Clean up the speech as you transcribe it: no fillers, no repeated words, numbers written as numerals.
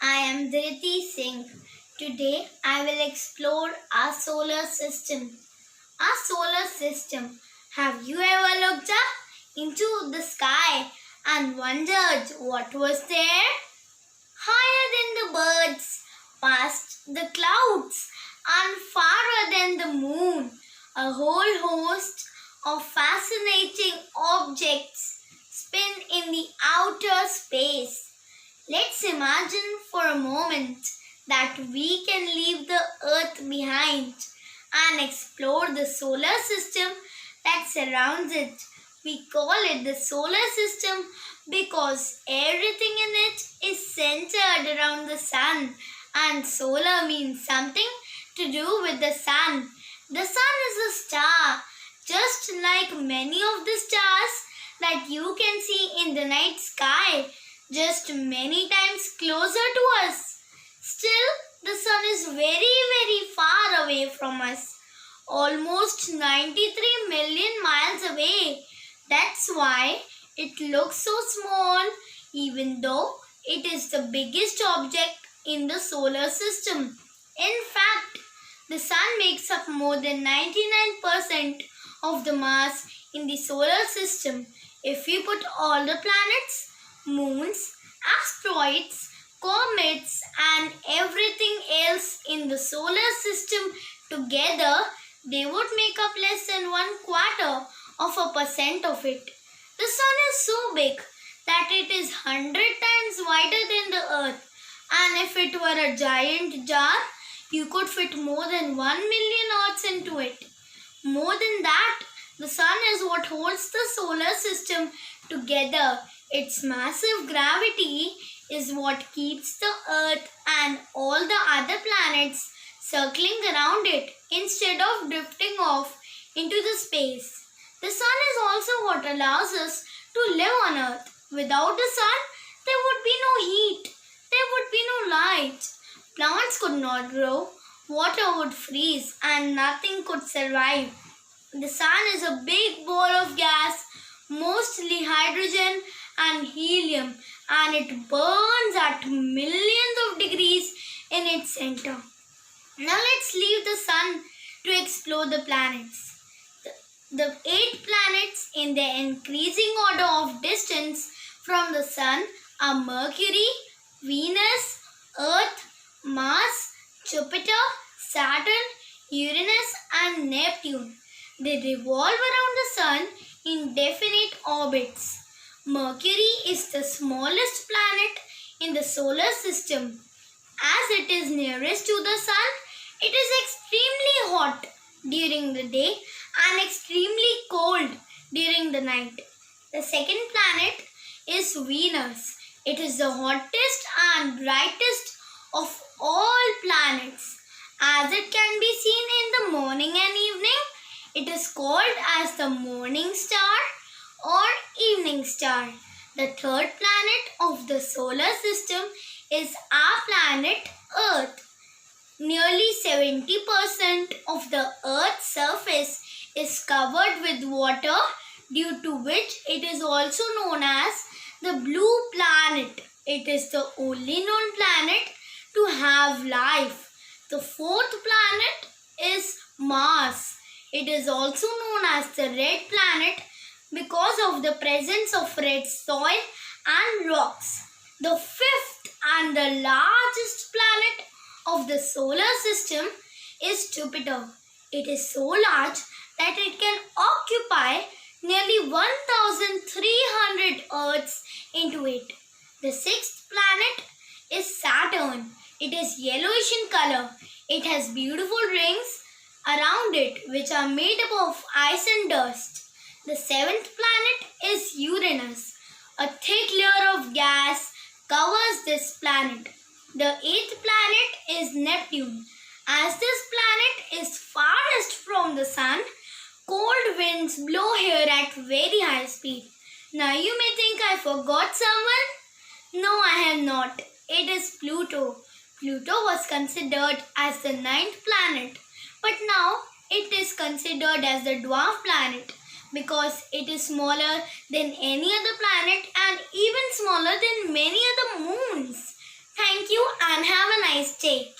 I am Dhriti. Today I will explore our solar system. Our solar system. Have you ever looked up into the sky and wondered what was there? Higher than the birds, past the clouds, and farther than the moon, a whole host of fascinating objects spin in the outer space. Let's imagine for a moment that we can leave the earth behind and explore the solar system that surrounds it. We call it the solar system because everything in it is centered around the sun, and solar means something to do with the sun. The sun is a star, just like many of the stars that you can see in the night sky, just many times closer to us. Still, the sun is very far away from us, almost 93 million miles away. That's why it looks so small, even though it is the biggest object in the solar system. In fact, the sun makes up more than 99% of the mass in the solar system. If we put all the planets, moons, asteroids, comets, and everything else in the solar system together, they would make up less than 1/4% of it. The sun is so big that it is 100 times wider than the earth, and if it were a giant jar, you could fit more than 1 million earths into it. More than that, the sun is what holds the solar system together. Its massive gravity is what keeps the earth and all the other planets circling around it instead of drifting off into the space. The sun is also what allows us to live on earth. Without the sun, there would be no heat. There would be no light. Plants could not grow. Water would freeze and nothing could survive. The sun is a big ball of gas, mostly hydrogen and helium, and it burns at millions of degrees in its center. Now let's leave the sun to explore the planets. The 8 planets in their increasing order of distance from the sun are Mercury, Venus, Earth, Mars, Jupiter, Saturn, Uranus, and Neptune. They revolve around the sun in definite orbits. Mercury is the smallest planet in the solar system. As it is nearest to the sun, it is extremely hot during the day and extremely cold during the night. The second planet is Venus. It is the hottest and brightest of all planets. As it can be seen in the morning and evening, it is called as the morning star or evening star. The third planet of the solar system is our planet Earth. Nearly 70% of the Earth's surface is covered with water, due to which it is also known as the blue planet. It is the only known planet to have life. The fourth planet is Mars. It is also known as the red planet because of the presence of red soil and rocks. The fifth and the largest planet of the solar system is Jupiter. It is so large that it can occupy nearly 1,300 Earths into it. The sixth planet is Saturn. It is yellowish in color. It has beautiful rings around it which are made up of ice and dust. The seventh planet is Uranus. A thick layer of gas covers this planet. The eighth planet is Neptune. As this planet is farthest from the sun, cold winds blow here at very high speed. Now you may think I forgot someone. No, I have not. It is Pluto. Pluto was considered as the ninth planet, but now it is considered as the dwarf planet because it is smaller than any other planet and even smaller than many other moons. Thank you nice day.